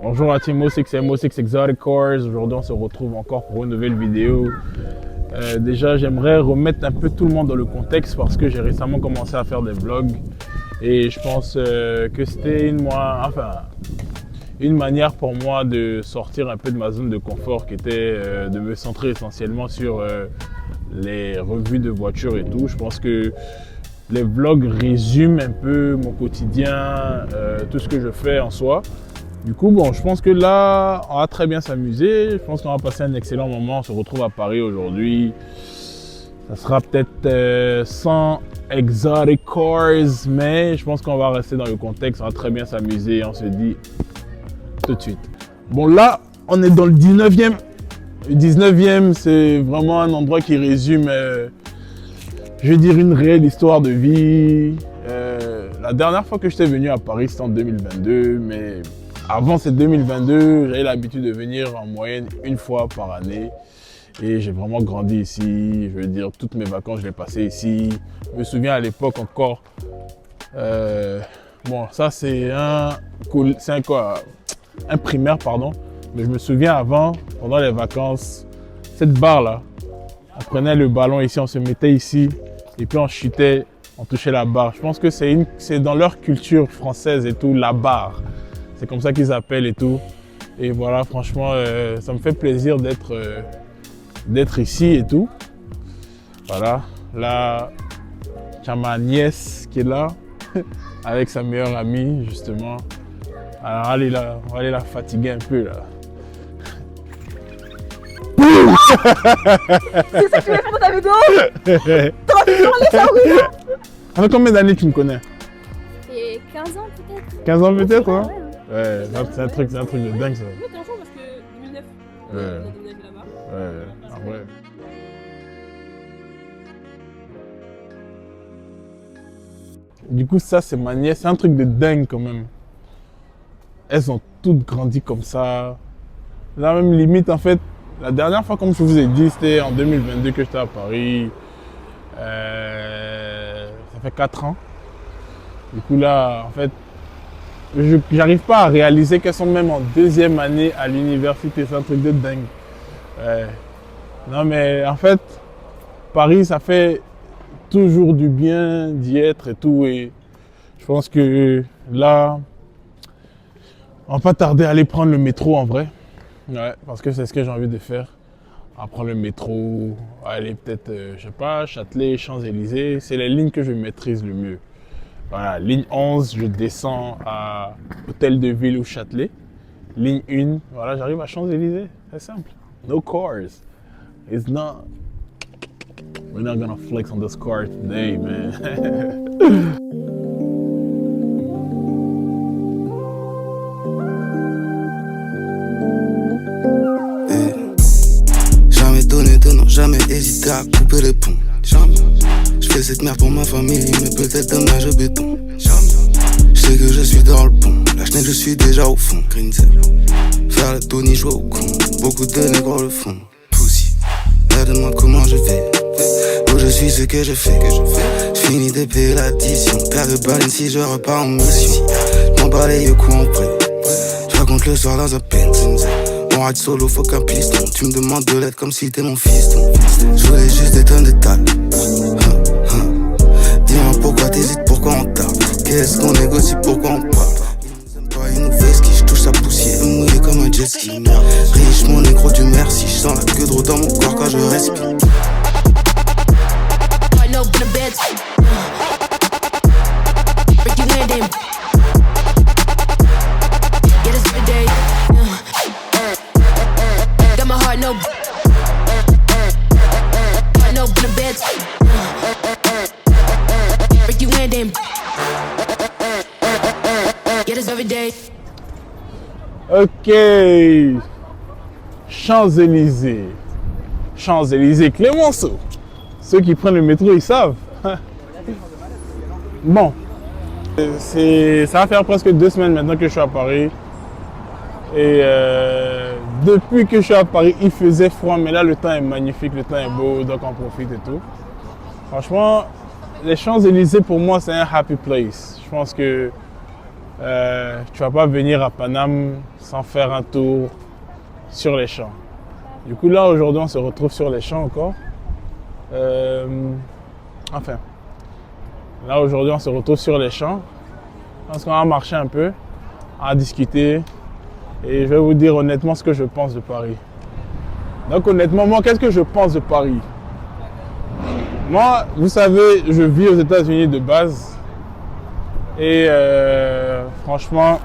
Bonjour à Team O6, c'est MO6 Exotic Cars. Aujourd'hui, on se retrouve encore pour une nouvelle vidéo. Déjà, j'aimerais remettre un peu tout le monde dans le contexte parce que j'ai récemment commencé à faire des vlogs. Et je pense que c'était une manière pour moi de sortir un peu de ma zone de confort qui était de me centrer essentiellement sur les revues de voitures et tout. Je pense que les vlogs résument un peu mon quotidien, tout ce que je fais en soi. Du coup, bon, je pense que là, on va très bien s'amuser. Je pense qu'on va passer un excellent moment. On se retrouve à Paris aujourd'hui. Ça sera peut-être sans exotic cars, mais je pense qu'on va rester dans le contexte. On va très bien s'amuser. On se dit tout de suite. Bon, là, on est dans le 19e. Le 19e, c'est vraiment un endroit qui résume, je veux dire, une réelle histoire de vie. La dernière fois que j'étais venu à Paris, c'était en 2022, mais avant c'est 2022, j'avais l'habitude de venir en moyenne une fois par année. Et j'ai vraiment grandi ici. Je veux dire, toutes mes vacances, je les passées ici. Je me souviens à l'époque encore. Bon, ça c'est un primaire, pardon. Mais je me souviens avant, pendant les vacances, cette barre là, on prenait le ballon ici, on se mettait ici. Et puis on chutait, on touchait la barre. Je pense que c'est dans leur culture française et tout, la barre. C'est comme ça qu'ils appellent et tout. Et voilà, franchement, ça me fait plaisir d'être ici et tout. Voilà, là, tu as ma nièce qui est là, avec sa meilleure amie, justement. Alors, on va aller la fatiguer un peu, là. C'est ça que tu veux faire dans ta vidéo? T'aurais pu parler ça, oui, là? Avec combien d'années tu me connais? Et 15 ans peut-être. 15 ans peut-être, hein? Ouais, C'est un truc de dingue, ça. Moi, t'es enfant parce que 2009, on a déménagé là-bas. Ouais, en vrai. Du coup, ça, c'est ma nièce. C'est un truc de dingue, quand même. Elles ont toutes grandi comme ça. Là, même limite, en fait, la dernière fois, comme je vous ai dit, c'était en 2022 que j'étais à Paris. Ça fait 4 ans. Du coup, là, en fait, j'arrive pas à réaliser qu'elles sont même en 2e année à l'université. C'est un truc de dingue. Non, mais en fait, Paris, ça fait toujours du bien d'y être et tout. Et je pense que là, on va pas tarder à aller prendre le métro en vrai. Ouais, parce que c'est ce que j'ai envie de faire. On va prendre le métro, aller peut-être, je sais pas, Châtelet, Champs-Élysées. C'est les lignes que je maîtrise le mieux. Voilà, ligne 11, je descends à Hôtel de Ville ou Châtelet. Ligne 1, voilà, j'arrive à Champs-Élysées. C'est simple. No cars. It's not. We're not gonna flex on this car today, man. Jamais donné de non, jamais hésité à couper les ponts. Jamais. Je fais cette merde pour ma famille, mais peut-être demain je béton. Je sais que je suis dans le pont, la chenille je suis déjà au fond. Faire le Tony, jouer au con, beaucoup de négros le font. Pussy, là demande comment je vais. Où je suis, ce que je fais. Je finis de payer l'addition, paire de balles si je repars en mission. M'en balaye au coup en prêt. Je raconte le soir dans un Benz. On ride solo, faut qu'un piston. Tu me demandes de l'aide comme si t'es mon fiston. Je voulais juste des tonnes de taille. Dis-moi pourquoi t'hésites, pourquoi on tape. Qu'est-ce qu'on négocie, pourquoi on parle. Ils nous aiment pas, ils nous fait ski. Je touche sa poussière, mouillé comme un jet ski. Riche, mon négro, du merci. Je sens la queue de roue dans mon corps quand je respire. Ok. Champs-Élysées. Champs-Élysées, Clémenceau. Ceux qui prennent le métro, ils savent. Bon. Ça va faire presque 2 semaines maintenant que je suis à Paris. Et depuis que je suis à Paris, il faisait froid, mais là le temps est magnifique, le temps est beau, donc on profite et tout. Franchement, les Champs-Élysées pour moi c'est un happy place. Je pense que Tu vas pas venir à Paname sans faire un tour sur les champs. Du coup, là, aujourd'hui, on se retrouve sur les champs encore. Là, aujourd'hui, on se retrouve sur les champs. Parce qu'on va marcher un peu, on va discuter. Et je vais vous dire honnêtement ce que je pense de Paris. Donc, honnêtement, moi, qu'est-ce que je pense de Paris? Moi, vous savez, je vis aux États-Unis de base. Et franchement,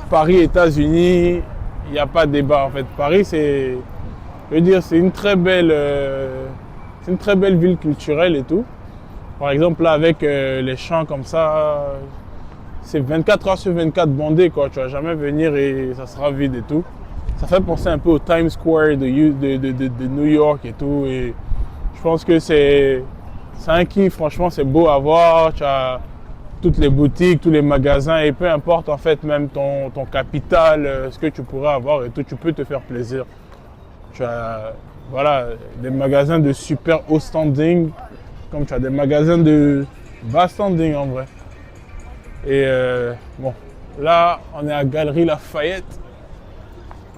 Paris, États-Unis, il n'y a pas de débat en fait. Paris, c'est une très belle ville culturelle et tout. Par exemple, là, avec les champs comme ça, c'est 24 heures sur 24 bondé, quoi. Tu vas jamais venir et ça sera vide et tout. Ça fait penser un peu au Times Square de New York et tout. Et je pense que c'est un kiff, franchement, c'est beau à voir. Tu as toutes les boutiques, tous les magasins et peu importe en fait même ton capital, ce que tu pourrais avoir et tout, tu peux te faire plaisir. Tu as des magasins de super haut standing, comme tu as des magasins de bas standing en vrai. Et bon, là on est à Galerie Lafayette.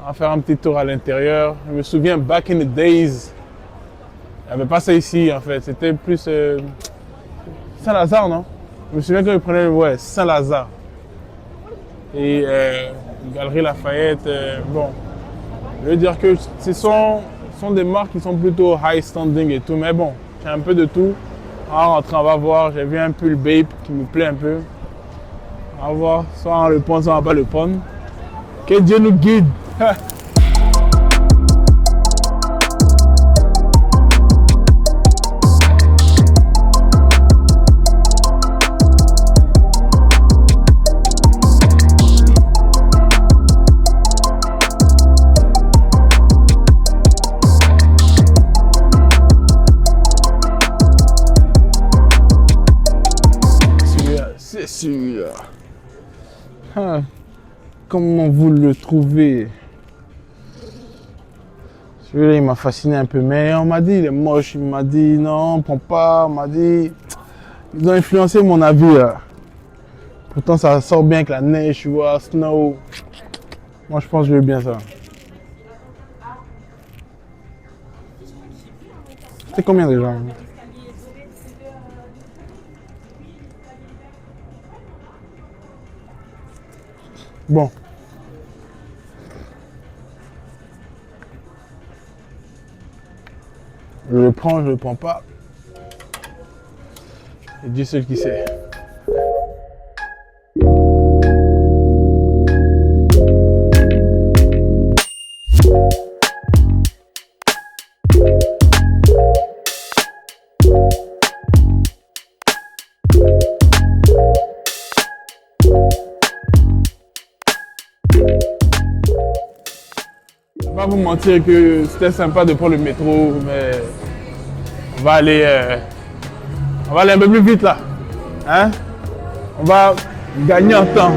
On va faire un petit tour à l'intérieur. Je me souviens, back in the days, il n'y avait pas ça ici en fait, c'était plus Saint-Lazare, non? Je me souviens quand ils prenaient Saint-Lazare. Et Galerie Lafayette, bon, je veux dire que ce sont des marques qui sont plutôt high standing et tout, mais bon, j'ai un peu de tout. On va rentrer, on va voir. J'ai vu un pull Bape qui me plaît un peu. On va voir, soit on le prend, soit on va pas le prendre. Que Dieu nous guide. Celui-là. Comment vous le trouvez? Celui-là, il m'a fasciné un peu, mais on m'a dit il est moche. Il m'a dit non, on prend pas. On m'a dit ils ont influencé mon avis là. Pourtant, ça sort bien avec la neige, tu vois, snow. Moi, je pense que je veux bien ça. C'était combien déjà? Bon. Je le prends, je le prends pas. Et Dieu seul qui sait. Je vais pas vous mentir que c'était sympa de prendre le métro, mais on va aller un peu plus vite là. Hein? On va gagner en temps.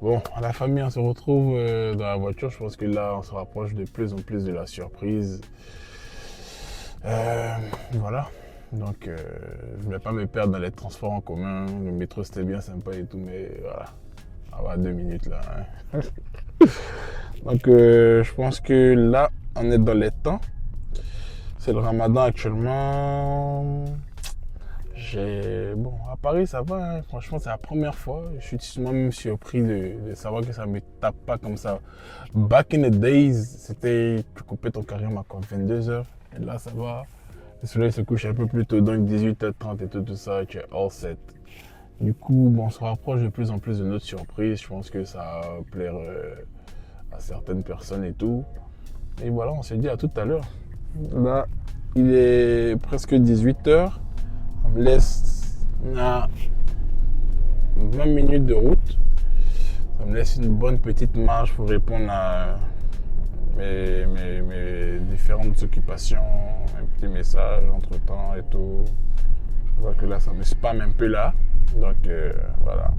Bon, la famille, on se retrouve dans la voiture. Je pense que là, on se rapproche de plus en plus de la surprise. Voilà. Donc, je ne voulais pas me perdre dans les transports en commun. Le métro, c'était bien sympa et tout, mais voilà. On va 2 minutes là. Hein. Donc, je pense que là, on est dans les temps. C'est le ramadan actuellement. Bon, à Paris, ça va. Hein. Franchement, c'est la première fois. Je suis moi-même surpris de savoir que ça ne me tape pas comme ça. Back in the days, c'était tu coupais ton carrière à quoi, 22h. Et là, ça va. Le soleil se couche un peu plus tôt, donc 18h30 et tout ça, tu es all set. Du coup, bon, on se rapproche de plus en plus de notre surprise. Je pense que ça va plaire à certaines personnes et tout. Et voilà, on s'est dit à tout à l'heure. Là, il est presque 18h. On me laisse 20 minutes de route. Ça me laisse une bonne petite marge pour répondre à mes différentes occupations, un petit message entre temps et tout. Je vois que là ça me spamme un peu là. Donc voilà.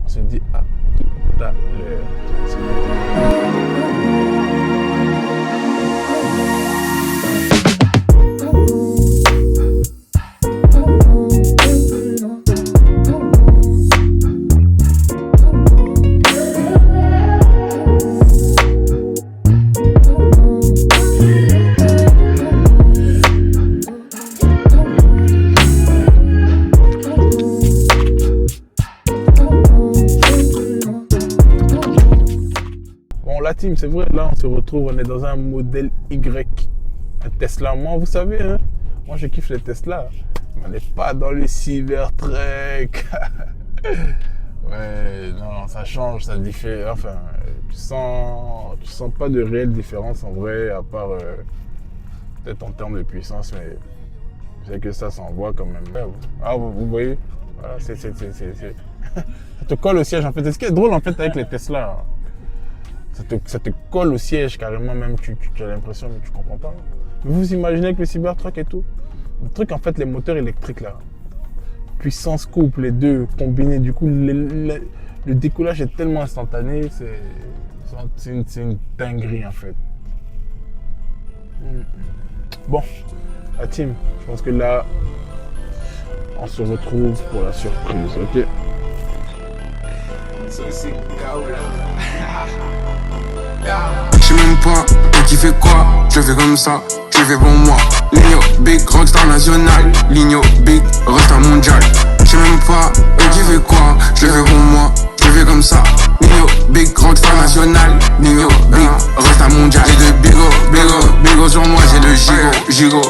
On se dit à tout à l'heure. team, c'est vrai, là on se retrouve, on est dans un modèle Y, un Tesla. Moi, vous savez, hein, moi je kiffe les Tesla, mais on n'est pas dans le Cybertruck. Ouais, non, ça change, ça diffère. Enfin, tu sens pas de réelle différence en vrai, à part peut-être en termes de puissance, mais c'est que ça s'envoie quand même. Ah, vous voyez, voilà, ça te colle au siège en fait. C'est ce qui est drôle en fait avec les Tesla. Ça te colle au siège carrément, même tu as l'impression, mais tu comprends pas. Mais vous imaginez avec le Cybertruck et tout, le truc en fait, les moteurs électriques là, puissance couple, les deux combinés, du coup le décollage est tellement instantané, c'est une dinguerie en fait. Bon, la team, je pense que là on se retrouve pour la surprise, ok? Je sais même pas qui fait quoi, je fais comme ça, je fais pour moi. Ligno, big, rockstar national, Ligno, big, rockstar mondial. Je sais même pas qui fait quoi, je fais pour moi, je fais comme ça. Ligno, big, rockstar national, Ligno, big, rockstar mondial. J'ai de bigo sur moi, j'ai de gigo.